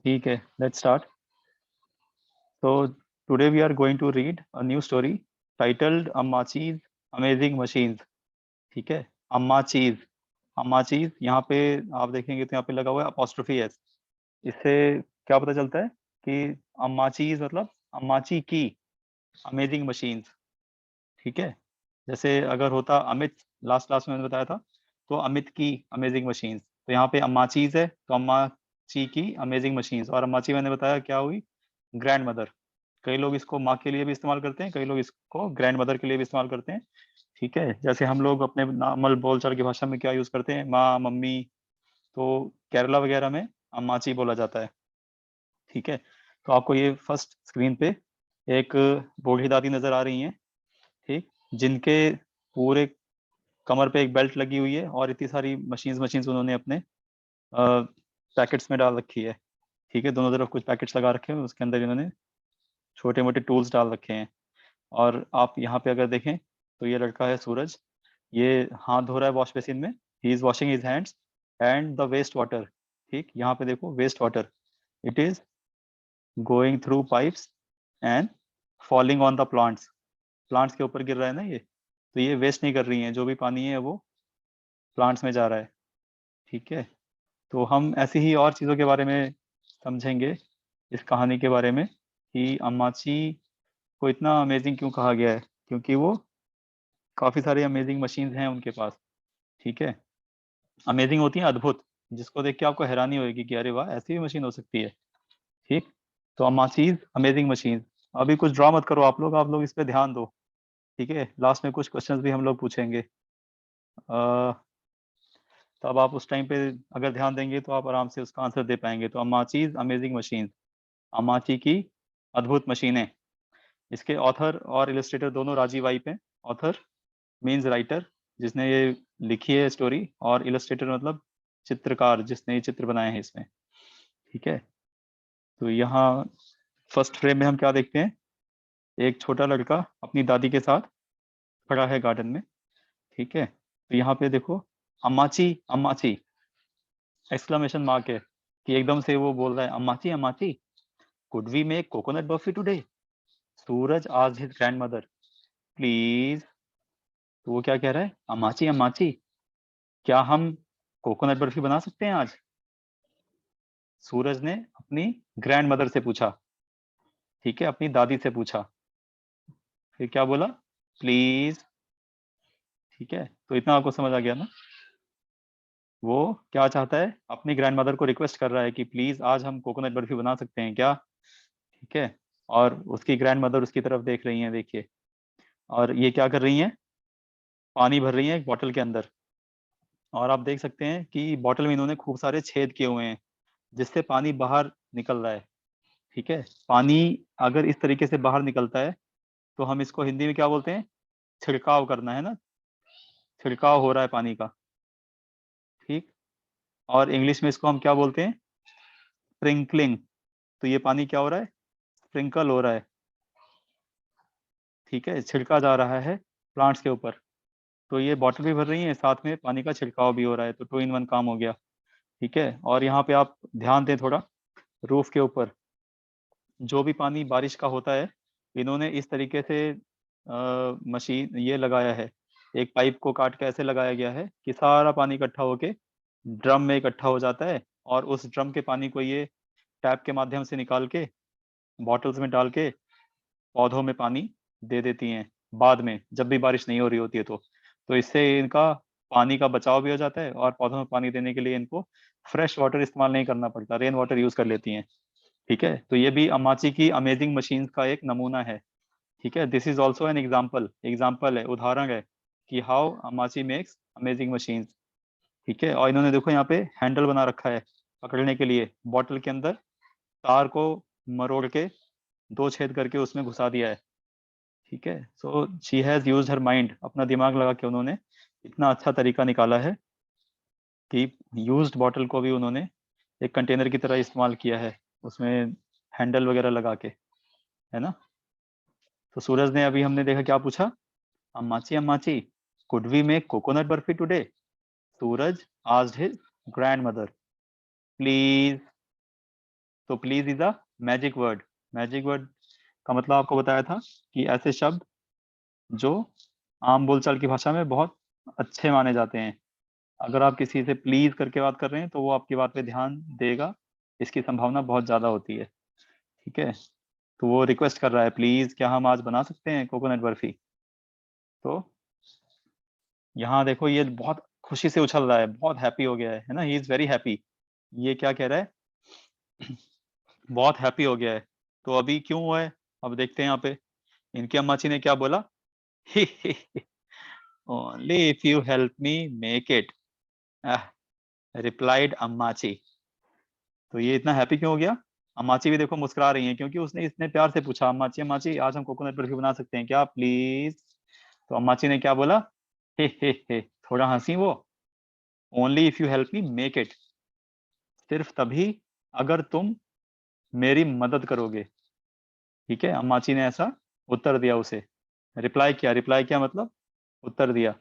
ठीक है, let's start. So today we are going to read a new story titled Ammachi's Amazing Machines. ठीक है, अम्माचीज यहाँ पे आप देखेंगे तो यहाँ पे लगा हुआ है अपॉस्ट्रोफी एस. इससे क्या पता चलता है कि अम्माचीज मतलब अम्माची की अमेजिंग मशीन्स. ठीक है, जैसे अगर होता अमित, लास्ट क्लास में मैंने बताया था, तो अमित की अमेजिंग मशीन्स, तो यहाँ पे अम्माचीज है तो अम्माची की अमेजिंग मशीन्स. और अम्माची मैंने बताया क्या हुई, ग्रैंड मदर. कई लोग इसको माँ के लिए भी इस्तेमाल करते हैं, कई लोग इसको ग्रैंड मदर के लिए भी इस्तेमाल करते हैं. ठीक है, जैसे हम लोग अपने नॉर्मल बोलचाल की भाषा में क्या यूज करते हैं, माँ, मम्मी, तो केरला वगैरह में अम्माची बोला जाता है. ठीक है, तो आपको ये फर्स्ट स्क्रीन पे एक बूढ़ी दादी नजर आ रही हैं. ठीक, जिनके पूरे कमर पे एक बेल्ट लगी हुई है और इतनी सारी मशीन्स मशीन्स उन्होंने अपने पैकेट्स में डाल रखी है. ठीक है, दोनों तरफ कुछ पैकेट्स लगा रखे हैं, उसके अंदर इन्होंने छोटे मोटे टूल्स डाल रखे हैं. और आप यहाँ पे अगर देखें तो ये लड़का है सूरज, ये हाथ धो रहा है वॉश बेसिन में. He is washing his hands and the waste water. ठीक, यहाँ पे देखो waste water, it is going through pipes and falling on the plants. Plants के ऊपर गिर रहा है ना ये, तो ये वेस्ट नहीं कर रही हैं, जो भी पानी है वो प्लांट्स में जा रहा है. ठीक है, तो हम ऐसी ही और चीज़ों के बारे में समझेंगे इस कहानी के बारे में कि अम्माची को इतना अमेजिंग क्यों कहा गया है, क्योंकि वो काफ़ी सारी अमेजिंग मशीन्स हैं उनके पास. ठीक है, अमेजिंग होती है अद्भुत, जिसको देख के आपको हैरानी होगी कि अरे वाह, ऐसी भी मशीन हो सकती है. ठीक, तो अम्माचीज अमेजिंग मशीन. अभी कुछ ड्रा मत करो आप लोग इस पे ध्यान दो. ठीक है, लास्ट में कुछ क्वेश्चंस भी हम लोग पूछेंगे. तब आप उस टाइम पे अगर ध्यान देंगे तो आप आराम से उसका आंसर दे पाएंगे. तो अम्माचीज अमेजिंग मशीन, अम्माची की अद्भुत मशीनें. इसके ऑथर और इलस्ट्रेटर दोनों राजीव वाइप हैं. ऑथर मीन्स राइटर, जिसने ये लिखी है स्टोरी, और इलस्ट्रेटर मतलब चित्रकार, जिसने ये चित्र बनाए हैं इसमें. ठीक है, तो यहाँ फर्स्ट फ्रेम में हम क्या देखते हैं, एक छोटा लड़का अपनी दादी के साथ खड़ा है गार्डन में. ठीक है, तो यहाँ पे देखो अम्माची अम्माची एक्सक्लेमेशन मार्क है, कि एकदम से वो बोल रहा है Ammachi Ammachi, could we make coconut barfi today. Suraj आज हिज ग्रैंड मदर, प्लीज. तो वो क्या कह रहा है, अम्माची अम्माची, क्या हम कोकोनट बर्फी बना सकते हैं आज. सूरज ने अपनी ग्रैंड मदर से पूछा. ठीक है, अपनी दादी से पूछा. फिर क्या बोला, प्लीज. ठीक है, तो इतना आपको समझ आ गया ना. वो क्या चाहता है, अपनी ग्रैंड मदर को रिक्वेस्ट कर रहा है कि प्लीज आज हम कोकोनट बर्फी बना सकते हैं क्या. ठीक है, और उसकी ग्रैंड मदर उसकी तरफ देख रही हैं, देखिए. और ये क्या कर रही हैं, पानी भर रही हैं एक बॉटल के अंदर. और आप देख सकते हैं कि बॉटल में इन्होंने खूब सारे छेद किए हुए हैं, जिससे पानी बाहर निकल रहा है. ठीक है, पानी अगर इस तरीके से बाहर निकलता है तो हम इसको हिंदी में क्या बोलते हैं, छिड़काव करना है ना, छिड़काव हो रहा है पानी का. ठीक, और इंग्लिश में इसको हम क्या बोलते हैं, स्प्रिंकलिंग. तो ये पानी क्या हो रहा है, स्प्रिंकल हो रहा है. ठीक है, छिड़का जा रहा है प्लांट्स के ऊपर. तो ये बॉटल भी भर रही है, साथ में पानी का छिड़काव भी हो रहा है, तो 2 in 1 काम हो गया. ठीक है, और यहाँ पे आप ध्यान दें थोड़ा, रूफ के ऊपर जो भी पानी बारिश का होता है, इन्होंने इस तरीके से मशीन ये लगाया है, एक पाइप को काट के ऐसे लगाया गया है कि सारा पानी इकट्ठा होके ड्रम में इकट्ठा हो जाता है. और उस ड्रम के पानी को ये टैप के माध्यम से निकाल के बॉटल्स में डाल के पौधों में पानी दे देती हैं बाद में, जब भी बारिश नहीं हो रही होती है तो इससे इनका पानी का बचाव भी हो जाता है, और पौधों में पानी देने के लिए इनको फ्रेश वाटर इस्तेमाल नहीं करना पड़ता, रेन वाटर यूज कर लेती हैं. ठीक है, तो ये भी अमाची की अमेजिंग मशीन्स का एक नमूना है. ठीक है, this is also an example, example है, उदाहरण है कि हाउ अमाची मेक्स अमेजिंग मशीन्स. ठीक है, और इन्होंने देखो यहाँ पे हैंडल बना रखा है पकड़ने के लिए, बॉटल के अंदर तार को मरोड़ के 2 छेद करके उसमें घुसा दिया है. ठीक है, so she has used her mind, अपना दिमाग लगा के उन्होंने इतना अच्छा तरीका निकाला है कि यूज्ड बॉटल को भी उन्होंने एक कंटेनर की तरह इस्तेमाल किया है, उसमें हैंडल वगैरह लगा के, है ना. तो सूरज ने अभी हमने देखा क्या पूछा, Ammachi Ammachi, could we make coconut barfi today. Suraj asked his grandmother, please. तो please is a magic word. Magic word का मतलब आपको बताया था कि ऐसे शब्द जो आम बोलचाल की भाषा में बहुत अच्छे माने जाते हैं। अगर आप किसी से प्लीज करके बात कर रहे हैं तो वो आपकी बात पे ध्यान देगा, इसकी संभावना बहुत ज्यादा होती है। ठीक है, तो वो रिक्वेस्ट कर रहा है, प्लीज क्या हम आज बना सकते हैं कोकोनट बर्फी। तो यहाँ देखो ये बहुत खुशी से उछल रहा है, बहुत हैप्पी हो गया है ना, ही इज वेरी हैप्पी। ये क्या कह रहा है बहुत हैप्पी हो गया है। तो अभी क्यों हुआ है, अब देखते हैं यहाँ पे इनकी अम्माची ने क्या बोला only if you help me make it, replied Ammachi. तो ये इतना हैप्पी क्यों हो गया? अम्माची भी देखो मुस्कुरा रही है क्योंकि उसने इतने प्यार से पूछा, अम्माची अम्माची आज हम कोकोनट बर्फी बना सकते हैं क्या प्लीज। तो अम्माची ने क्या बोला, हे थोड़ा हंसी वो, only if you help me make it, सिर्फ तभी अगर तुम मेरी मदद करोगे। ठीक है, अम्माची ने ऐसा उत्तर दिया उसे, रिप्लाई किया, रिप्लाई किया मतलब उत्तर दिया।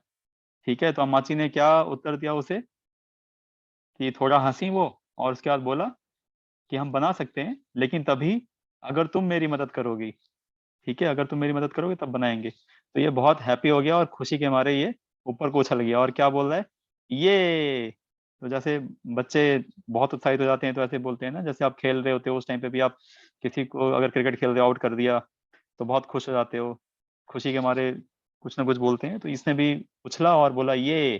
ठीक है, तो अम्माची ने क्या उत्तर दिया उसे कि थोड़ा हंसी वो, और उसके बाद बोला कि हम बना सकते हैं लेकिन तभी अगर तुम मेरी मदद करोगी। ठीक है, अगर तुम मेरी मदद करोगे तब बनाएंगे। तो ये बहुत हैप्पी हो गया और खुशी के मारे ये ऊपर को उछल गया और क्या बोल रहा है, ये। तो जैसे बच्चे बहुत उत्साहित हो जाते हैं तो ऐसे बोलते हैं ना, जैसे आप खेल रहे होते हो उस टाइम पे भी आप किसी को अगर क्रिकेट खेल रहे हो आउट कर दिया तो बहुत खुश हो जाते हो, खुशी के मारे कुछ ना कुछ बोलते हैं। तो इसने भी उछला और बोला ये।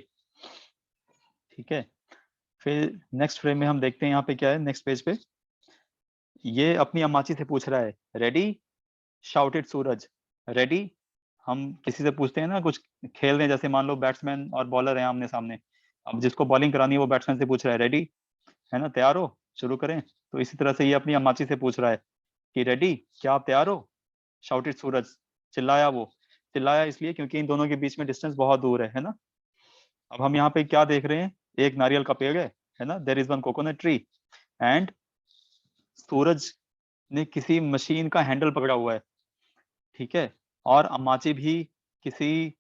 ठीक है, फिर नेक्स्ट फ्रेम में हम देखते हैं यहाँ पे क्या है, नेक्स्ट पेज पे ये अपनी अम्माची से पूछ रहा है, रेडी, शाउटेड सूरज। रेडी, हम किसी से पूछते हैं ना कुछ खेल रहे हैं, जैसे मान लो बैट्समैन और बॉलर हैं आमने सामने, अब जिसको बॉलिंग करानी है वो बैट्समैन से पूछ रहा है, रेडी है ना, तैयार हो, शुरू करें। तो इसी तरह से ये अपनी अम्माची से पूछ रहा है कि रेडी, क्या आप तैयार हो, शाउटेड सूरज, चिल्लाया वो। चिल्लाया इसलिए क्योंकि इन दोनों के बीच में डिस्टेंस बहुत दूर है ना। अब हम यहाँ पे क्या देख रहे हैं, एक नारियल का पेड़ है ना, there is one coconut tree, and Suraj ने किसी मशीन का हैंडल पकड़ा हुआ है। ठीक है, और अम्माची भी किसी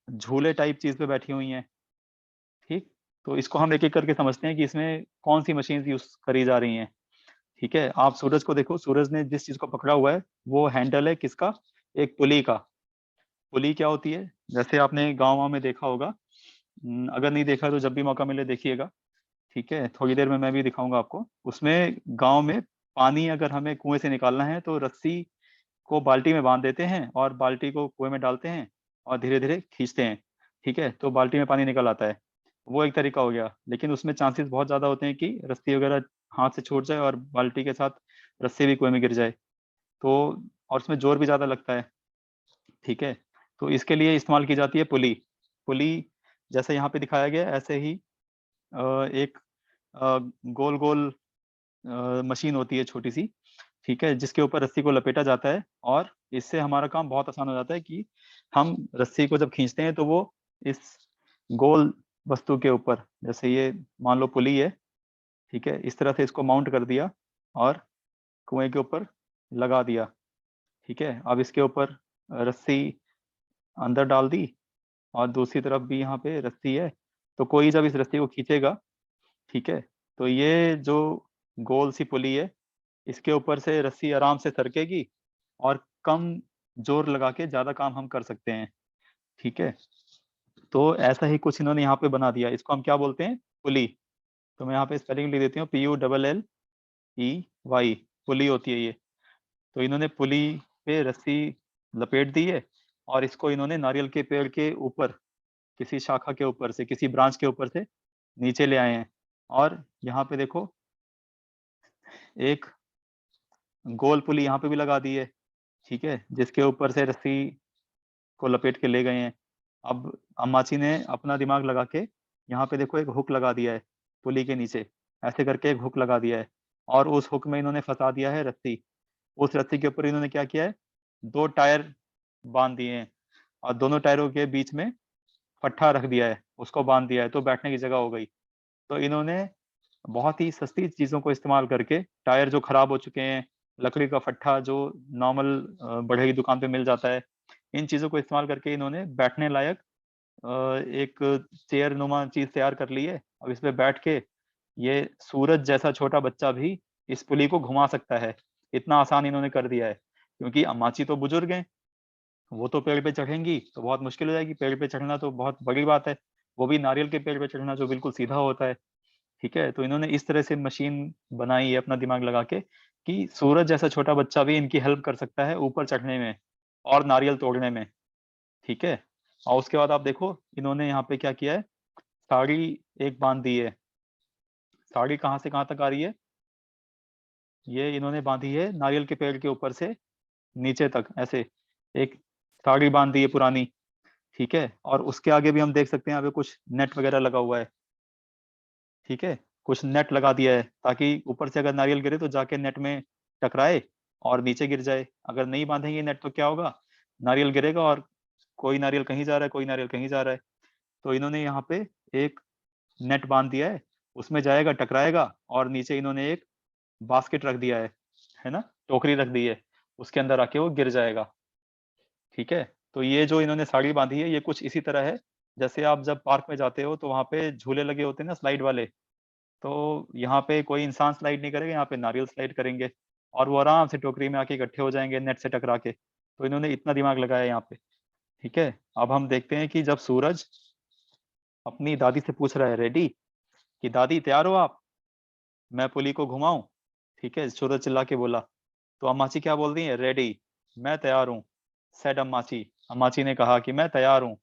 झूले टाइप चीज पे बैठी हुई हैं। ठीक, तो इसको हम एक एक करके समझते हैं कि इसमें कौन सी मशीन यूज करी जा रही हैं। ठीक है, आप सूरज को देखो, सूरज ने जिस चीज को पकड़ा हुआ है वो हैंडल है किसका, एक पुली का। पुली क्या होती है, जैसे आपने गाँव में देखा होगा, अगर नहीं देखा तो जब भी मौका मिले देखिएगा। ठीक है, थोड़ी देर में मैं भी दिखाऊंगा आपको। उसमें गांव में पानी अगर हमें कुएं से निकालना है तो रस्सी को बाल्टी में बांध देते हैं और बाल्टी को कुएं में डालते हैं और धीरे धीरे खींचते हैं। ठीक है, तो बाल्टी में पानी निकल आता है। वो एक तरीका हो गया, लेकिन उसमें चांसेस बहुत ज्यादा होते हैं कि रस्सी वगैरह हाथ से छूट जाए और बाल्टी के साथ रस्सी भी कुएं में गिर जाए। तो और उसमें जोर भी ज्यादा लगता है। ठीक है, तो इसके लिए इस्तेमाल की जाती है पुली। पुली जैसे यहाँ पे दिखाया गया है, ऐसे ही एक गोल गोल मशीन होती है छोटी सी। ठीक है, जिसके ऊपर रस्सी को लपेटा जाता है और इससे हमारा काम बहुत आसान हो जाता है कि हम रस्सी को जब खींचते हैं तो वो इस गोल वस्तु के ऊपर, जैसे ये मान लो पुली है, ठीक है, इस तरह से इसको माउंट कर दिया और कुएं के ऊपर लगा दिया। ठीक है, अब इसके ऊपर रस्सी अंदर डाल दी और दूसरी तरफ भी यहाँ पे रस्सी है। तो कोई जब इस रस्सी को खींचेगा, ठीक है, तो ये जो गोल सी पुली है इसके ऊपर से रस्सी आराम से सरकेगी और कम जोर लगा के ज्यादा काम हम कर सकते हैं। ठीक है, तो ऐसा ही कुछ इन्होंने यहाँ पे बना दिया, इसको हम क्या बोलते हैं, पुली। तो मैं यहाँ पे स्पेलिंग लिख देती हूँ, PULLEY, पुली होती है ये। तो इन्होंने पुली पे रस्सी लपेट दी है और इसको इन्होंने नारियल के पेड़ के ऊपर, किसी शाखा के ऊपर से, किसी ब्रांच के ऊपर से नीचे ले आए हैं। और यहाँ पे देखो एक गोल पुली यहाँ पे भी लगा दी है। ठीक है, जिसके ऊपर से रस्सी को लपेट के ले गए हैं। अब अम्माची ने अपना दिमाग लगा के यहाँ पे देखो एक हुक लगा दिया है पुली के नीचे, ऐसे करके एक हुक लगा दिया है और उस हुक में इन्होंने फंसा दिया है रस्सी। उस रस्सी के ऊपर इन्होंने क्या किया है, दो टायर बांध दिए हैं और दोनों टायरों के बीच में फट्टा रख दिया है, उसको बांध दिया है, तो बैठने की जगह हो गई। तो इन्होंने बहुत ही सस्ती चीजों को इस्तेमाल करके, टायर जो खराब हो चुके हैं, लकड़ी का फट्टा जो नॉर्मल बढ़ई की दुकान पे मिल जाता है, इन चीजों को इस्तेमाल करके इन्होंने बैठने लायक एक चेयर नुमा चीज तैयार कर ली है। अब इस पे बैठ के ये सूरज जैसा छोटा बच्चा भी इस पुली को घुमा सकता है। इतना आसान इन्होंने कर दिया है, क्योंकि अम्माची तो बुजुर्ग हैं, वो तो पेड़ पे चढ़ेंगी तो बहुत मुश्किल हो जाएगी। पेड़ पे चढ़ना तो बहुत बड़ी बात है, वो भी नारियल के पेड़ पे चढ़ना जो बिल्कुल सीधा होता है। ठीक है, तो इन्होंने इस तरह से मशीन बनाई है अपना दिमाग लगा के कि सूरज जैसा छोटा बच्चा भी इनकी हेल्प कर सकता है ऊपर चढ़ने में और नारियल तोड़ने में। ठीक है, और उसके बाद आप देखो इन्होंने यहाँ पे क्या किया है, साड़ी एक बांध दी है। साड़ी कहाँ से कहाँ तक आ रही है, ये इन्होंने बांधी है नारियल के पेड़ के ऊपर से नीचे तक, ऐसे एक साड़ी बांध दी है पुरानी। ठीक है, और उसके आगे भी हम देख सकते हैं यहाँ पे कुछ नेट वगैरह लगा हुआ है। ठीक है, कुछ नेट लगा दिया है ताकि ऊपर से अगर नारियल गिरे तो जाके नेट में टकराए और नीचे गिर जाए। अगर नहीं बांधेंगे नेट तो क्या होगा, नारियल गिरेगा और कोई नारियल कहीं जा रहा है, कोई नारियल कहीं जा रहा है। तो इन्होंने यहाँ पे एक नेट बांध दिया है, उसमें जाएगा टकराएगा और नीचे इन्होंने एक बास्केट रख दिया है ना, टोकरी रख दी है, उसके अंदर आके वो गिर जाएगा। ठीक है, तो ये जो इन्होंने साड़ी बांधी है ये कुछ इसी तरह है जैसे आप जब पार्क में जाते हो तो वहां पे झूले लगे होते हैं ना स्लाइड वाले, तो यहाँ पे कोई इंसान स्लाइड नहीं करेगा, यहाँ पे नारियल स्लाइड करेंगे और वो आराम से टोकरी में आके इकट्ठे हो जाएंगे नेट से टकरा के। तो इन्होंने इतना दिमाग लगाया यहाँ पे। ठीक है, अब हम देखते हैं कि जब सूरज अपनी दादी से पूछ रहा है रेडी, कि दादी तैयार हो आप, मैं पुली को घुमाऊं। ठीक है, सूरज चिल्ला के बोला, तो अम्माची क्या बोल रही है, रेडी, मैं तैयार हूँ। सेड अम्माची, अम्माची ने कहा कि मैं तैयार हूँ।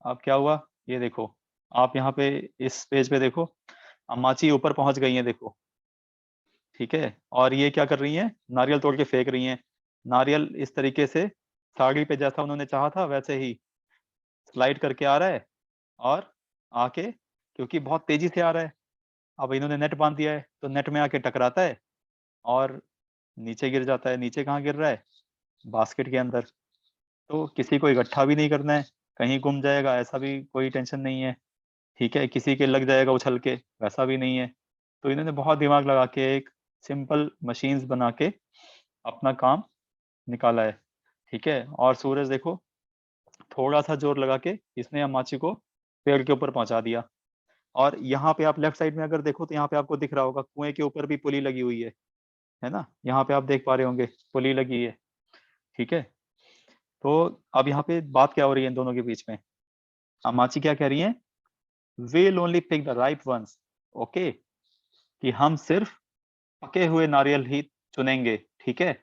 अब क्या हुआ, ये देखो, आप यहाँ पे इस पेज पे देखो, अम्माची ऊपर पहुंच गई है देखो। ठीक है, और ये क्या कर रही हैं, नारियल तोड़ के फेंक रही हैं। नारियल इस तरीके से साड़ी पे जैसा उन्होंने चाहा था वैसे ही स्लाइड करके आ रहा है और आके, क्योंकि बहुत तेजी से आ रहा है, अब इन्होंने नेट बांध दिया है तो नेट में आके टकराता है और नीचे गिर जाता है। नीचे कहाँ गिर रहा है, बास्केट के अंदर। तो किसी को इकट्ठा भी नहीं करना है, कहीं गुम जाएगा ऐसा भी कोई टेंशन नहीं है। ठीक है, किसी के लग जाएगा उछल के, वैसा भी नहीं है। तो इन्होंने बहुत दिमाग लगा के एक सिंपल मशीन्स बना के अपना काम निकाला है। ठीक है, और सूरज देखो थोड़ा सा जोर लगा के इसने अमाची को पेड़ के ऊपर पहुंचा दिया। और यहाँ पे आप लेफ्ट साइड में अगर देखो तो यहाँ पे आपको दिख रहा होगा कुएं के ऊपर भी पुली लगी हुई है ना, यहाँ पे आप देख पा रहे होंगे पुली लगी है। ठीक है, तो अब यहाँ पे बात क्या हो रही है इन दोनों के बीच में, अमाची क्या कह रही है, we'll only pick the ripe ones, okay, कि हम सिर्फ पके हुए नारियल ही चुनेंगे। ठीक है,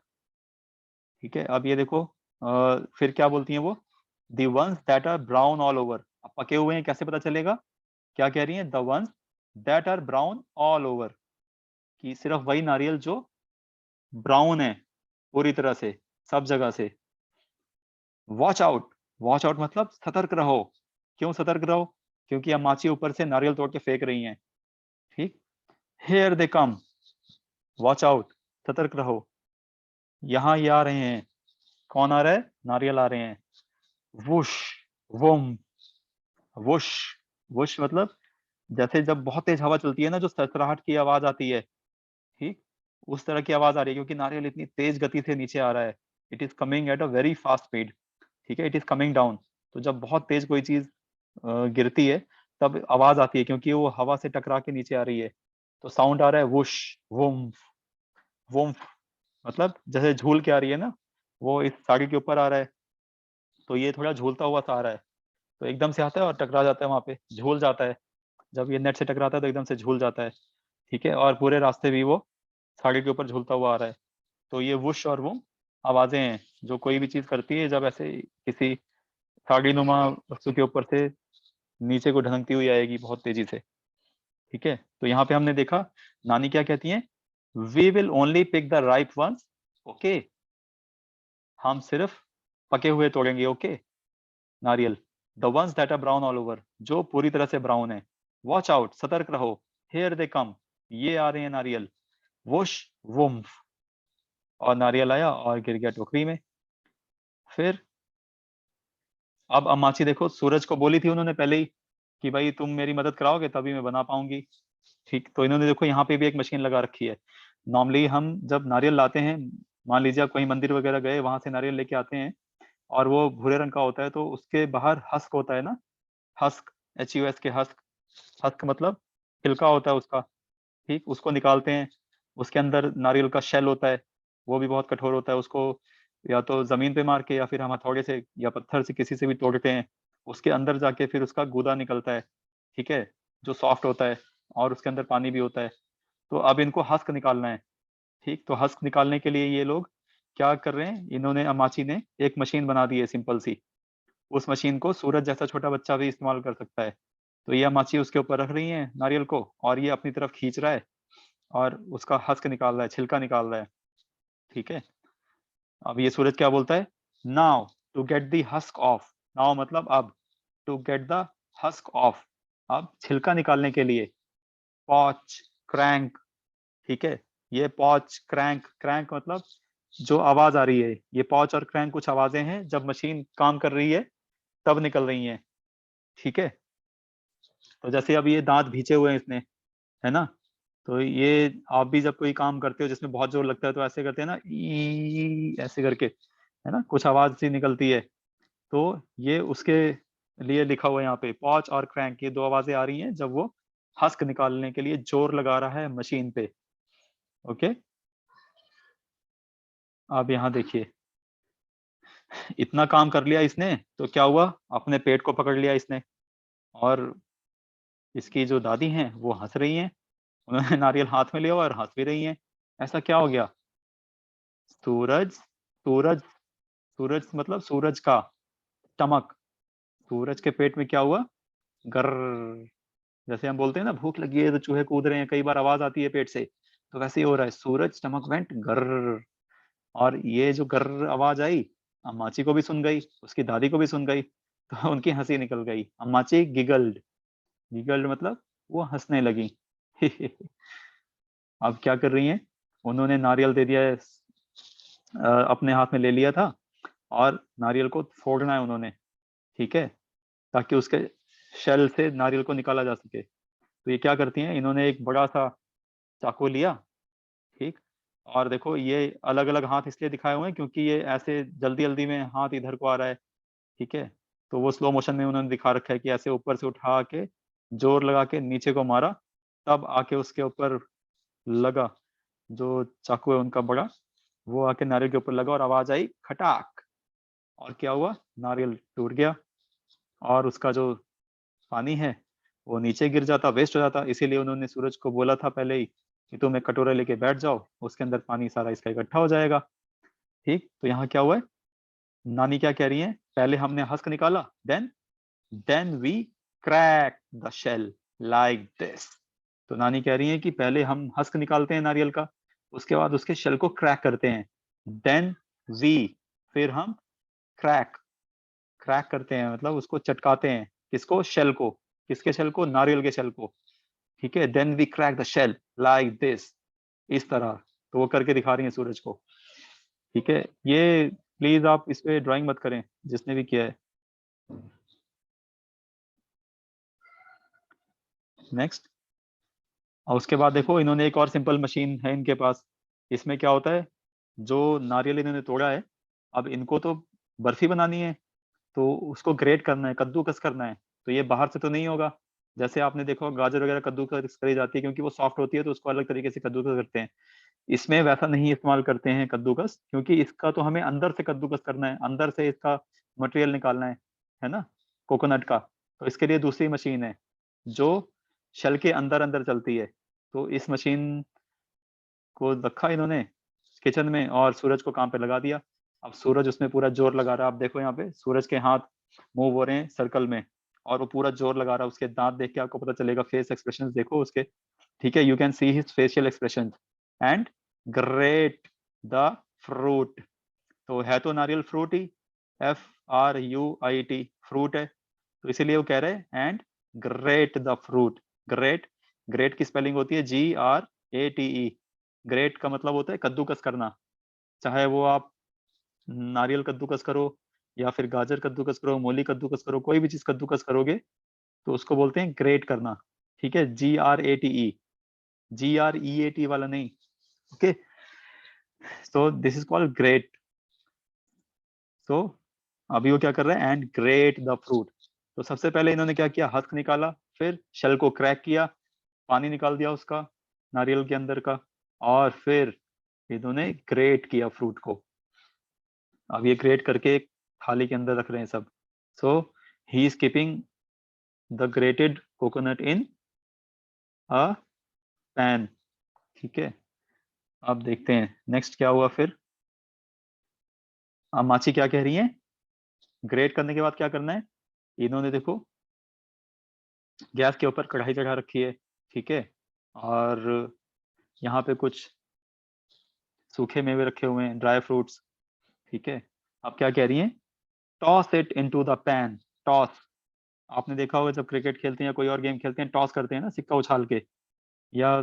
ठीक है, अब ये देखो फिर क्या बोलती हैं वो, the ones that are brown all over। अब पके हुए हैं कैसे पता चलेगा, क्या कह रही हैं, the ones that are brown all over, कि सिर्फ वही नारियल जो ब्राउन है पूरी तरह से, सब जगह से। वॉच आउट, वॉच आउट मतलब सतर्क रहो। क्यों सतर्क रहो, क्योंकि अमाची ऊपर से नारियल तोड़ के फेंक रही हैं। ठीक, हेयर दे कम, वॉच आउट, सतर्क रहो, यहाँ ये आ रहे हैं। कौन आ रहा है, नारियल आ रहे हैं। वुश, वुम, वुश, वुश मतलब जैसे जब बहुत तेज हवा चलती है ना, जो सरसराहट की आवाज आती है, ठीक, उस तरह की आवाज आ रही है, क्योंकि नारियल इतनी तेज गति से नीचे आ रहा है। It is coming at a very fast speed. ठीक है, इट इज कमिंग डाउन। तो जब बहुत तेज कोई चीज गिरती है तब आवाज आती है, क्योंकि वो हवा से टकरा के नीचे आ रही है। तो साउंड आ रहा है वुश, वुम, वुम, मतलब जैसे झूल के आ रही है ना, वो इस साड़ी के ऊपर आ रहा है। तो ये थोड़ा झूलता हुआ सा आ रहा है, तो एकदम से आता है और टकरा जाता है, वहां पे झूल जाता है। जब ये नेट से टकराता है तो एकदम से झूल जाता है। ठीक है, और पूरे रास्ते भी वो साड़ी के ऊपर झूलता हुआ आ रहा है। तो ये वुश और वो आवाजें हैं जो कोई भी चीज करती है जब ऐसे किसी साड़ी नुमा वस्तु के ऊपर से नीचे को ढलकती हुई आएगी बहुत तेजी से। ठीक है, तो यहाँ पे हमने देखा नानी क्या कहती हैं, we will only pick the ripe ones, okay, हम सिर्फ पके हुए तोड़ेंगे, ओके, नारियल। The ones that are brown all over, जो पूरी तरह से ब्राउन है। वॉच आउट, सतर्क रहो। हेयर दे कम, ये आ रहे हैं नारियल। वुश, वुम्फ, और नारियल आया और गिर गया टोकरी में। फिर अब अमाची देखो सूरज को बोली थी उन्होंने पहले ही कि भाई तुम मेरी मदद कराओगे तभी मैं बना पाऊंगी। ठीक, तो इन्होंने देखो यहाँ पे भी एक मशीन लगा रखी है। नॉर्मली हम जब नारियल लाते हैं, मान लीजिए आप कहीं मंदिर वगैरह गए, वहां से नारियल लेके आते हैं और वो भूरे रंग का होता है, तो उसके बाहर हस्क होता है ना, हस्क, HUSK, हस्क, हस्क मतलब छिलका होता है उसका। ठीक, उसको निकालते हैं, उसके अंदर नारियल का शेल होता है, वो भी बहुत कठोर होता है। उसको या तो जमीन पे मार के या फिर हम हथौड़े से या पत्थर से किसी से भी तोड़ते हैं, उसके अंदर जाके फिर उसका गूदा निकलता है, ठीक है, जो सॉफ्ट होता है और उसके अंदर पानी भी होता है। तो अब इनको हस्क निकालना है, ठीक। तो हस्क निकालने के लिए ये लोग क्या कर रहे हैं, इन्होंने अमाची ने एक मशीन बना दी है सिंपल सी। उस मशीन को सूरज जैसा छोटा बच्चा भी इस्तेमाल कर सकता है। तो ये अमाची उसके ऊपर रख रही है नारियल को, और ये अपनी तरफ खींच रहा है और उसका हस्क निकाल रहा है, छिलका निकाल रहा है, ठीक है। अब ये सूरज क्या बोलता है, now to get the husk off, now मतलब अब, to get the husk off, अब छिलका निकालने के लिए, पॉच क्रैंक, ठीक है। ये पॉच क्रैंक, क्रैंक मतलब जो आवाज आ रही है, ये पॉच और क्रैंक कुछ आवाजें हैं जब मशीन काम कर रही है तब निकल रही हैं, ठीक है। तो जैसे अब ये दांत भींचे हुए हैं इसने, है ना, तो ये आप भी जब कोई काम करते हो जिसमें बहुत जोर लगता है तो ऐसे करते हैं ना, ई ऐसे करके, है ना, कुछ आवाज सी निकलती है। तो ये उसके लिए लिखा हुआ है यहाँ पे, पॉच और क्रैंक, ये दो आवाजें आ रही हैं जब वो हस्क निकालने के लिए जोर लगा रहा है मशीन पे। ओके, अब यहाँ देखिए, इतना काम कर लिया इसने तो क्या हुआ, अपने पेट को पकड़ लिया इसने, और इसकी जो दादी हैं वो हंस रही हैं, उन्होंने नारियल हाथ में लिया हुआ और हंस भी रही हैं। ऐसा क्या हो गया, सूरज, सूरज, सूरज मतलब सूरज का स्टमक, सूरज के पेट में क्या हुआ, गर, जैसे हम बोलते हैं ना भूख लगी है तो चूहे कूद रहे हैं, कई बार आवाज आती है पेट से, तो वैसे ही हो रहा है, सूरज स्टमक वेंट गर। और ये जो गर आवाज आई, अम्माची को भी सुन गई, उसकी दादी को भी सुन गई, तो उनकी हंसी निकल गई, अम्माची गिगल्ड, गिगल्ड मतलब वो हंसने लगी। अब क्या कर रही हैं, उन्होंने नारियल दे दिया है, अपने हाथ में ले लिया था, और नारियल को फोड़ना है उन्होंने, ठीक है, ताकि उसके शेल से नारियल को निकाला जा सके। तो ये क्या करती हैं, इन्होंने एक बड़ा सा चाकू लिया, ठीक, और देखो ये अलग अलग हाथ इसलिए दिखाए हुए हैं क्योंकि ये ऐसे जल्दी जल्दी में हाथ इधर को आ रहा है, ठीक है। तो वो स्लो मोशन में उन्होंने दिखा रखा है कि ऐसे ऊपर से उठा के जोर लगा के नीचे को मारा, तब आके उसके ऊपर लगा, जो चाकू है उनका बड़ा, वो आके नारियल के ऊपर लगा और आवाज आई खटाक, और क्या हुआ, नारियल टूट गया, और उसका जो पानी है वो नीचे गिर जाता, वेस्ट हो जाता। इसीलिए उन्होंने सूरज को बोला था पहले ही कि तुम एक कटोरा लेके बैठ जाओ, उसके अंदर पानी सारा इसका इकट्ठा हो जाएगा, ठीक। तो यहाँ क्या हुआ है, नानी क्या कह रही है, पहले हमने हस्क निकाला, then we crack the shell like this. तो नानी कह रही है कि पहले हम हस्क निकालते हैं नारियल का, उसके बाद उसके शेल को क्रैक करते हैं, देन वी, फिर हम क्रैक, क्रैक करते हैं मतलब उसको चटकाते हैं, किसको, शेल को, किसके शेल को, नारियल के शेल को, ठीक है। Then we crack the shell like this, इस तरह। तो वो करके दिखा रही है सूरज को, ठीक है। ये प्लीज आप इस पे ड्राइंग मत करें जिसने भी किया है। नेक्स्ट, और उसके बाद देखो इन्होंने एक और सिंपल मशीन है इनके पास, इसमें क्या होता है, जो नारियल इन्होंने तोड़ा है, अब इनको तो बर्फी बनानी है, तो उसको ग्रेट करना है, कद्दूकस करना है। तो ये बाहर से तो नहीं होगा, जैसे आपने देखो गाजर वगैरह कद्दूकस करी जाती है क्योंकि वो सॉफ्ट होती है तो उसको अलग तरीके से कद्दूकस करते हैं। इसमें वैसा नहीं इस्तेमाल करते हैं कद्दूकस, क्योंकि इसका तो हमें अंदर से कद्दूकस करना है, अंदर से इसका मटेरियल निकालना है ना, कोकोनट का। तो इसके लिए दूसरी मशीन है जो शल के अंदर अंदर चलती है। तो इस मशीन को रखा इन्होंने किचन में और सूरज को काम पे लगा दिया। अब सूरज उसमें पूरा जोर लगा रहा है, आप देखो यहाँ पे सूरज के हाथ मूव हो रहे हैं सर्कल में, और वो पूरा जोर लगा रहा है। उसके दांत देख के आपको पता चलेगा, फेस एक्सप्रेशंस देखो उसके, ठीक है, you can see his facial expression and great the fruit. तो है तो नारियल फ्रूट ही, FRUIT, फ्रूट है, तो इसीलिए वो कह रहे हैं and great the fruit. Great, great की स्पेलिंग होती है GRATE। ग्रेट का मतलब होता है कद्दूकस करना, चाहे वो आप नारियल कद्दूकस करो या फिर गाजर कद्दूकस करो, मूली कद्दूकस करो, कोई भी चीज कद्दूकस करोगे तो उसको बोलते हैं ग्रेट करना, ठीक है, GRATE, GREAT वाला नहीं, okay. So this is called great. तो अभी वो क्या कर रहे हैं, एंड ग्रेट द फ्रूट। तो सबसे पहले इन्होंने क्या किया, हस्क निकाला, फिर शेल को क्रैक किया, पानी निकाल दिया उसका नारियल के अंदर का, और फिर इन्होंने ग्रेट किया फ्रूट को। अब ये ग्रेट करके एक थाली के अंदर रख रहे हैं सब। So he is keeping the grated coconut in a pan. ठीक है, अब देखते हैं नेक्स्ट क्या हुआ फिर। माची क्या कह रही है, ग्रेट करने के बाद क्या करना है। इन्होंने देखो गैस के ऊपर कढ़ाई चढ़ा रखी है, ठीक है, और यहाँ पे कुछ सूखे मेवे रखे हुए हैं, ड्राई फ्रूट्स। ठीक है, अब क्या कह रही हैं, toss it into the pan. Toss, आपने देखा होगा जब क्रिकेट खेलते हैं या कोई और गेम खेलते हैं, टॉस करते हैं ना सिक्का उछाल के, या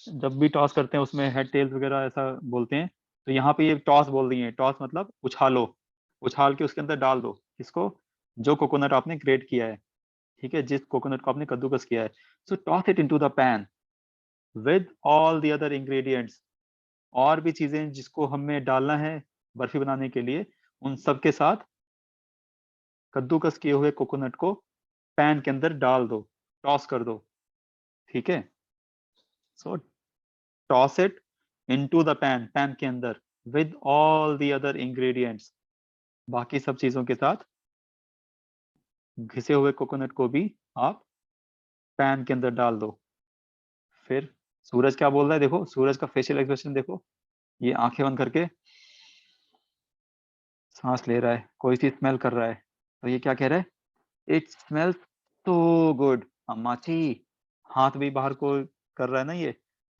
जब भी टॉस करते हैं उसमें हेड टेल्स वगैरह ऐसा बोलते हैं। तो यहाँ पे ये टॉस बोल रही है, टॉस मतलब उछालो, उछाल के उसके अंदर डाल दो इसको, जो कोकोनट आपने ग्रेट किया है, ठीक है, जिस कोकोनट को आपने कद्दूकस किया है। So toss it into the pan with all the other ingredients, और भी चीजें जिसको हमें डालना है बर्फी बनाने के लिए, उन सब के साथ कद्दूकस किए हुए कोकोनट को पैन के अंदर डाल दो, टॉस कर दो। ठीक है, so toss it into the pan, pan के अंदर, with all the other ingredients, बाकी सब चीजों के साथ घिसे हुए कोकोनट को भी आप पैन के अंदर डाल दो। फिर सूरज क्या बोल रहा है, देखो सूरज का फेशियल एक्सप्रेशन देखो, ये आंखें बंद करके सांस ले रहा है, कोई सी स्मेल कर रहा है। तो ये क्या कह रहा है, इट स्मेल्स सो गुड अम्माची, हाथ भी बाहर को कर रहा है ना ये,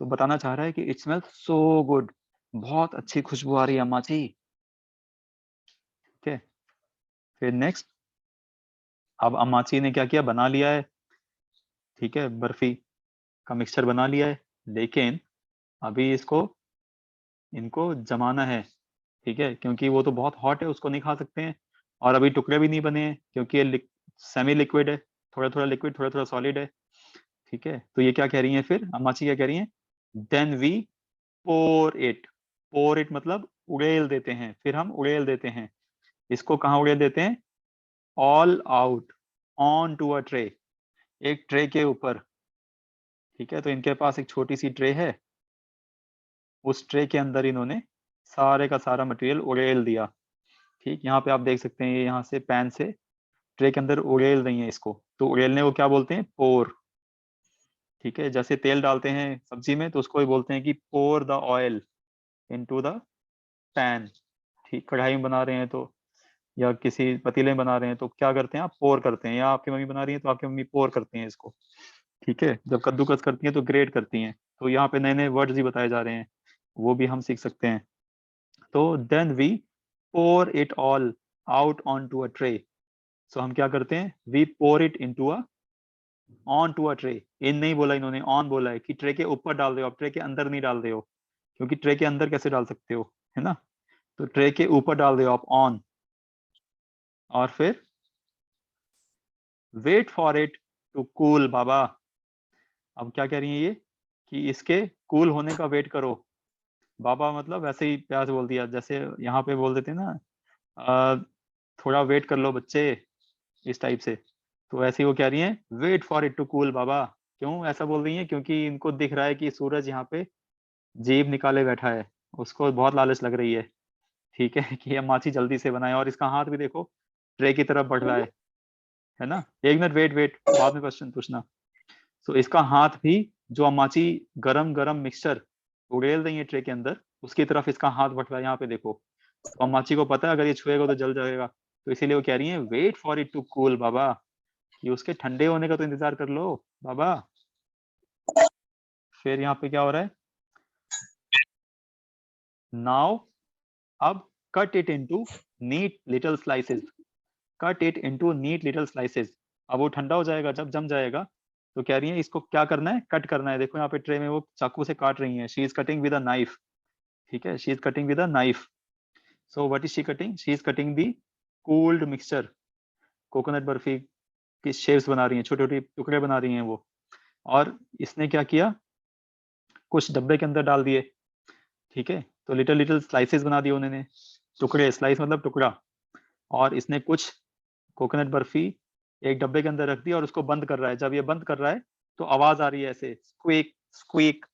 तो बताना चाह रहा है कि इट स्मेल्स सो गुड, बहुत अच्छी खुशबू आ रही है अम्माची। ठीक है, फिर नेक्स्ट, अब अम्माची ने क्या किया, बना लिया है, ठीक है, बर्फी का मिक्सचर बना लिया है, लेकिन अभी इसको इनको जमाना है, ठीक है, क्योंकि वो तो बहुत हॉट है, उसको नहीं खा सकते हैं, और अभी टुकड़े भी नहीं बने हैं क्योंकि ये सेमी लिक्विड है, थोड़ा थोड़ा लिक्विड थोड़ा थोड़ा सॉलिड है। ठीक है, तो ये क्या कह रही है फिर अम्माची, क्या कह रही है, then we pour it. Pour it मतलब उड़ेल देते हैं, फिर हम उड़ेल देते हैं इसको, कहाँ उड़ेल देते हैं, all out on to a tray, एक ट्रे के ऊपर। ठीक है, तो इनके पास एक छोटी सी ट्रे है, उस ट्रे के अंदर इन्होंने सारे का सारा मटेरियल उड़ेल दिया। ठीक, यहाँ पे आप देख सकते हैं, ये यहाँ से पैन से ट्रे के अंदर उड़ेल रही है इसको, तो उड़ेलने को क्या बोलते हैं, पोर। ठीक है, जैसे तेल डालते हैं सब्जी में तो उसको भी बोलते हैं कि pour the oil into the pan. ठीक, कढ़ाई में बना रहे हैं तो, या किसी पतीले में बना रहे हैं तो क्या करते हैं, आप पोर करते हैं, या आपकी मम्मी बना रही है तो आपकी मम्मी पोर करती हैं इसको। ठीक है, जब कद्दूकस करती हैं तो ग्रेट करती हैं। तो यहाँ पे नए नए वर्ड्स ही बताए जा रहे हैं, वो भी हम सीख सकते हैं। तो then we pour it all out on to a tray. So हम क्या करते हैं, we pour it into a on to a tray. In नहीं बोला इन्होंने, ऑन बोला है, कि ट्रे के ऊपर डाल रहे हो आप, ट्रे के अंदर नहीं डाल रहे हो, क्योंकि ट्रे के अंदर कैसे डाल सकते हो, है ना, तो ट्रे के ऊपर डाल रहे हो आप, ऑन। और फिर wait for it to cool baba. अब क्या कह रही है ये, कि इसके कूल होने का वेट करो। बाबा मतलब वैसे ही प्यार से बोल दिया, जैसे यहाँ पे बोल देते हैं ना, "अ, थोड़ा वेट कर लो बच्चे", इस टाइप से। तो ऐसे ही वो कह रही है, wait for it to cool baba. क्यों ऐसा बोल रही है, क्योंकि इनको दिख रहा है कि सूरज यहाँ पे जीभ निकाले बैठा है, उसको बहुत लालच लग रही है। ठीक है, कि ये माची जल्दी से बनाए, और इसका हाथ भी देखो ट्रे की तरफ बढ़ रहा है ना। एक मिनट वेट वेट, बाद में क्वेश्चन पूछना। सो इसका हाथ भी, जो अमाची गरम गरम मिक्सचर उड़ेल रही है ट्रे के अंदर, उसकी तरफ इसका हाथ बढ़ रहा है, यहाँ पे देखो। तो अमाची को पता है अगर ये छुएगा तो जल जाएगा, तो इसीलिए वो कह रही है wait for it to cool baba, कि उसके ठंडे होने का तो इंतजार कर लो बाबा। फिर यहाँ पे क्या हो रहा है, नाउ, अब cut it into neat little slices. Cut it into neat little slices. अब वो ठंडा हो जाएगा, जब जम जाएगा, तो कह रही है इसको क्या करना है, कट करना है। देखो यहाँ पे ट्रे में वो चाकू से काट रही है, she is cutting with a knife. ठीक है, she is cutting with a knife. So what is she cutting, she is cutting the cooled mixture. Coconut barfi की शेप्स बना रही है, छोटे छोटे टुकड़े बना रही हैं वो। और इसने क्या किया, कुछ डब्बे के अंदर डाल दिए। ठीक है, तो लिटिल लिटिल स्लाइसेस बना दिए उन्होंने, टुकड़े, स्लाइस मतलब टुकड़ा। और इसने कुछ कोकोनट बर्फी एक डब्बे के अंदर रख दी और उसको बंद कर रहा है। जब ये बंद कर रहा है तो आवाज आ रही है ऐसे, स्क्वीक स्क्वीक।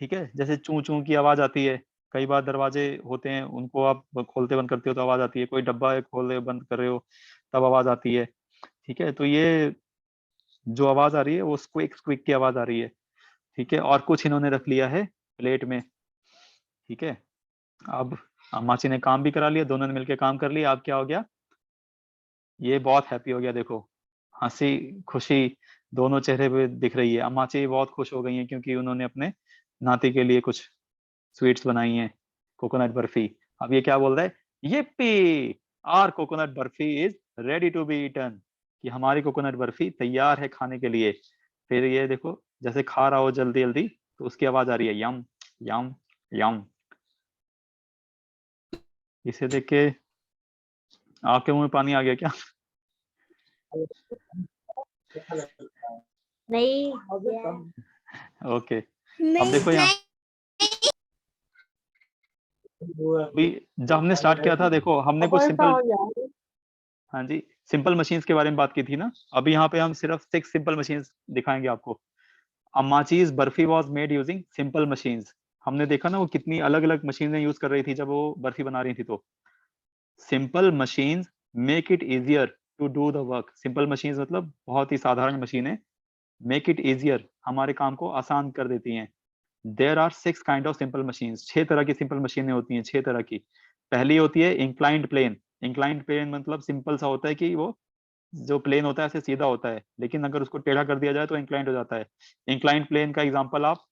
ठीक है, जैसे चू चू की आवाज आती है, कई बार दरवाजे होते हैं उनको आप खोलते बंद करते हो तो आवाज आती है, कोई डब्बा है खोल रहे बंद कर रहे हो तब आवाज आती है। ठीक है, तो ये जो आवाज आ रही है वो स्क्विक स्क्विक की आवाज आ रही है। ठीक है, और कुछ इन्होंने रख लिया है प्लेट में। ठीक है, अब अम्माची ने काम भी करा लिया, दोनों ने मिलकर काम कर लिया। अब क्या हो गया, ये बहुत हैप्पी हो गया, देखो हंसी खुशी दोनों चेहरे पे दिख रही है। अम्माची बहुत खुश हो गई हैं क्योंकि उन्होंने अपने नाती के लिए कुछ स्वीट्स बनाई हैं, कोकोनट बर्फी। अब ये क्या बोल रहा है, yippee, our coconut barfi is ready to be eaten, कि हमारी कोकोनट बर्फी तैयार है खाने के लिए। फिर ये देखो जैसे खा रहा हो जल्दी जल्दी तो उसकी आवाज आ रही है, यम यम यम। इसे देख के आपके मुंह में पानी आ गया क्या? नहीं हो गया। ओके, अब देखो यहाँ अभी जब हमने स्टार्ट किया था, देखो हमने कुछ सिंपल, हाँ जी, सिंपल मशीन्स के बारे में बात की थी ना। अभी यहाँ पे हम सिर्फ 6 सिंपल मशीन्स दिखाएंगे आपको। Ammachi's barfi was made using simple machines. हमने देखा ना वो कितनी अलग अलग मशीनें यूज कर रही थी जब वो बर्फी बना रही थी। तो simple machines make it easier to do the work. Simple machines मतलब बहुत ही साधारण मशीनें, मेक इट इजियर हमारे काम को आसान कर देती हैं। There are 6 kind of simple machines. 6 तरह की सिंपल मशीनें होती हैं, 6 तरह की। पहली होती है इंक्लाइंड प्लेन। इंक्लाइंड प्लेन मतलब सिंपल सा होता है कि वो जो प्लेन होता है ऐसे सीधा होता है, लेकिन अगर उसको टेढ़ा कर दिया जाए तो इंक्लाइंड हो जाता है। इंक्लाइंड प्लेन का एग्जांपल आप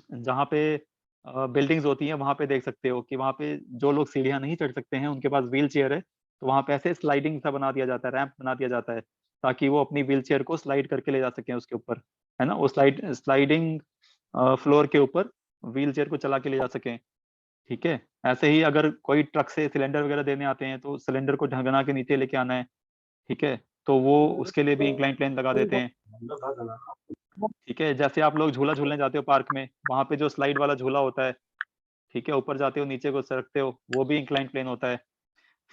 जहाँ पे बिल्डिंग्स होती हैं वहां पे देख सकते हो कि वहां पे जो लोग सीढ़ियां नहीं चढ़ सकते हैं उनके पास व्हील चेयर है, तो वहां पे ऐसे स्लाइडिंग सा बना दिया जाता है, रैंप बना दिया जाता है, ताकि वो अपनी व्हील चेयर को स्लाइड करके ले जा सकें उसके ऊपर, है ना। वो स्लाइडिंग फ्लोर के ऊपर व्हील चेयर को चला के ले जा सकें। ठीक है, ऐसे ही अगर कोई ट्रक से सिलेंडर वगैरह देने आते हैं तो सिलेंडर को ढंगना के नीचे लेके आना है, ठीक है, तो वो उसके लिए भी इंक्लाइन प्लेन लगा देते हैं। ठीक है, जैसे आप लोग झूला झूलने जाते हो पार्क में, वहां पे जो स्लाइड वाला झूला होता है, ठीक है, ऊपर जाते हो नीचे को सरकते हो, वो भी इंक्लाइन प्लेन होता है।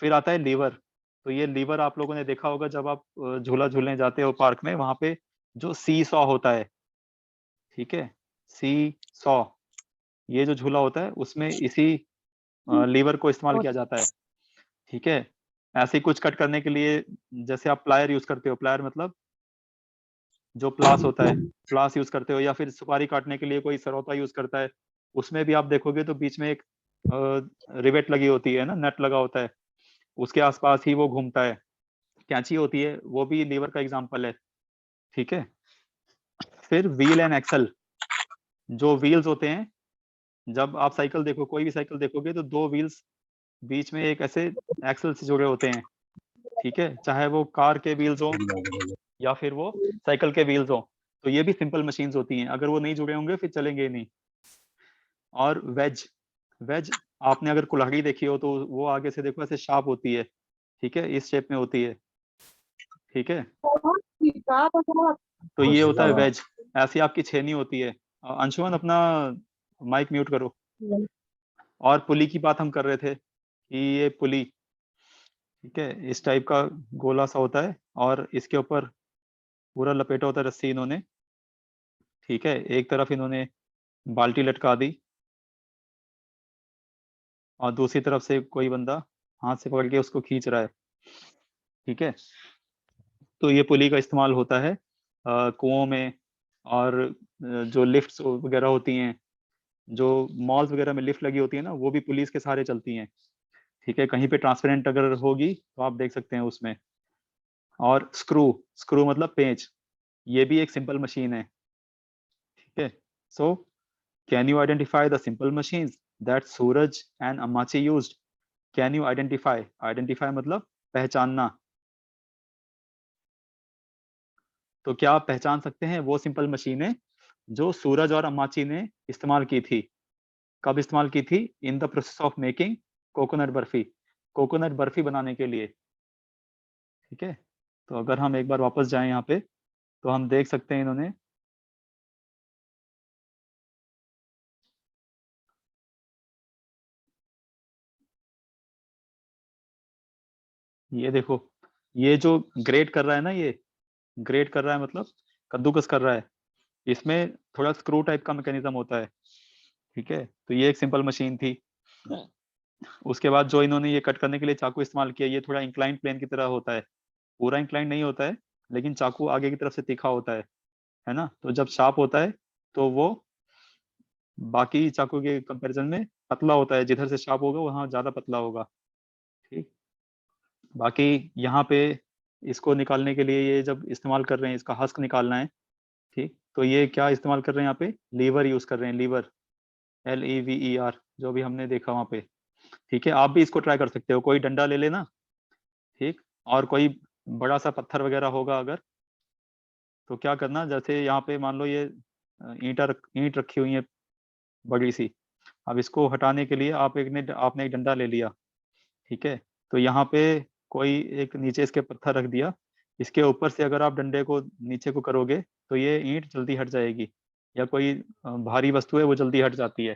फिर आता है लीवर। तो ये लीवर आप लोगों ने देखा होगा जब आप झूला झूलने जाते हो पार्क में, वहां पे जो सी सॉ होता है, ठीक है, सी सॉ, ये जो झूला होता है उसमें इसी लीवर को इस्तेमाल किया जाता है। ठीक है, ऐसे ही कुछ कट करने के लिए जैसे आप प्लायर यूज करते हो, प्लायर मतलब जो प्लास होता है, प्लास यूज करते हो, या फिर सुपारी काटने के लिए कोई सरौता यूज करता है, उसमें भी आप देखोगे तो बीच में एक रिवेट लगी होती है ना, नट लगा होता है, उसके आसपास ही वो घूमता है। कैंची होती है, वो भी लीवर का एग्जांपल है। ठीक है, फिर व्हील एंड एक्सल। जो व्हील्स होते हैं, जब आप साइकिल देखो, कोई भी साइकिल देखोगे तो दो व्हील्स बीच में एक ऐसे एक्सल से जुड़े होते हैं। ठीक है, चाहे वो कार के व्हील्स हो या फिर वो साइकिल के व्हील्स हो, तो ये भी सिंपल मशीन्स होती हैं। अगर वो नहीं जुड़े होंगे फिर चलेंगे ही नहीं। और वेज, वेज आपने अगर कुल्हाड़ी देखी हो तो वो आगे से देखो ऐसे शार्प होती है, ठीक है, इस शेप में होती है। ठीक है, तो ये होता है वेज। ऐसी आपकी छेनी होती है। अंशुमन अपना माइक म्यूट करो। और पुली की बात हम कर रहे थे कि ये पुली, ठीक है, इस टाइप का गोला सा होता है और इसके ऊपर पूरा लपेटा होता है रस्सी इन्होंने। ठीक है, एक तरफ इन्होंने बाल्टी लटका दी और दूसरी तरफ से कोई बंदा हाथ से पकड़ के उसको खींच रहा है। ठीक है, तो ये पुली का इस्तेमाल होता है कुओं में, और जो लिफ्ट्स वगैरह होती हैं, जो मॉल्स वगैरह में लिफ्ट लगी होती है ना, वो भी पुलिस के सहारे चलती हैं। ठीक है, कहीं पे ट्रांसपेरेंट अगर होगी तो आप देख सकते हैं उसमें। और स्क्रू, स्क्रू मतलब पेंच, ये भी एक सिंपल मशीन है। ठीक है, so can you identify the simple machines that Suraj and Ammachi used? Can you identify, identify मतलब पहचानना। तो क्या आप पहचान सकते हैं वो सिंपल मशीनें जो सूरज और अमाची ने इस्तेमाल की थी? कब इस्तेमाल की थी? In the process of making coconut barfi, coconut barfi बनाने के लिए। ठीक है, तो अगर हम एक बार वापस जाएं यहाँ पे तो हम देख सकते हैं इन्होंने, ये देखो, ये जो ग्रेट कर रहा है ना, ये ग्रेट कर रहा है मतलब कद्दूकस कर रहा है, इसमें थोड़ा स्क्रू टाइप का मैकेनिज्म होता है। ठीक है, तो ये एक सिंपल मशीन थी। उसके बाद जो इन्होंने ये कट करने के लिए चाकू इस्तेमाल किया, ये थोड़ा इंक्लाइन प्लेन की तरह होता है, पूरा इंक्लाइन नहीं होता है, लेकिन चाकू आगे की तरफ से तीखा होता है ना। तो जब शार्प होता है तो वो बाकी चाकू के कंपैरिजन में पतला होता है, जिधर से शार्प होगा वहां ज्यादा पतला होगा। ठीक, बाकी यहाँ पे इसको निकालने के लिए ये जब इस्तेमाल कर रहे हैं, इसका हस्क निकालना है, ठीक, तो ये क्या इस्तेमाल कर रहे हैं यहाँ पे, लीवर यूज कर रहे हैं, लीवर, LEVER, जो भी हमने देखा वहां पे। ठीक है, आप भी इसको ट्राई कर सकते हो, कोई डंडा ले लेना, ठीक, और कोई बड़ा सा पत्थर वगैरह होगा अगर, तो क्या करना, जैसे यहाँ पे मान लो ये ईंट रखी हुई है बड़ी सी, अब इसको हटाने के लिए आपने एक डंडा ले लिया, ठीक है, तो यहाँ पे कोई एक नीचे इसके पत्थर रख दिया, इसके ऊपर से अगर आप डंडे को नीचे को करोगे तो ये ईंट जल्दी हट जाएगी, या कोई भारी वस्तु है वो जल्दी हट जाती है।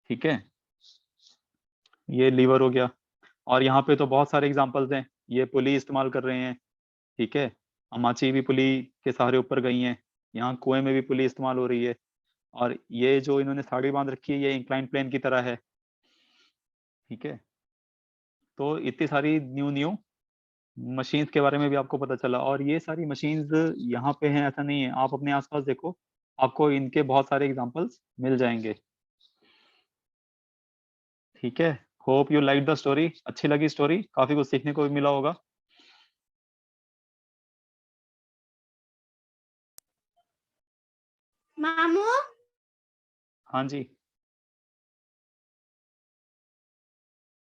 ठीक है, ये लीवर हो गया। और यहाँ पे तो बहुत सारे एग्जांपल्स हैं, ये पुली इस्तेमाल कर रहे हैं, ठीक है, अमाची भी पुली के सहारे ऊपर गई हैं, यहाँ कुएं में भी पुली इस्तेमाल हो रही है, और ये जो इन्होंने साड़ी बांध रखी है ये इंक्लाइन प्लेन की तरह है। ठीक है, तो इतनी सारी न्यू न्यू मशीन्स के बारे में भी आपको पता चला, और ये सारी मशीन्स यहाँ पे हैं ऐसा नहीं है, आप अपने आसपास देखो, आपको इनके बहुत सारे एग्जांपल्स मिल जाएंगे। ठीक है, hope you like the story, अच्छी लगी स्टोरी, काफी कुछ सीखने को भी मिला होगा। मामू हाँ जी।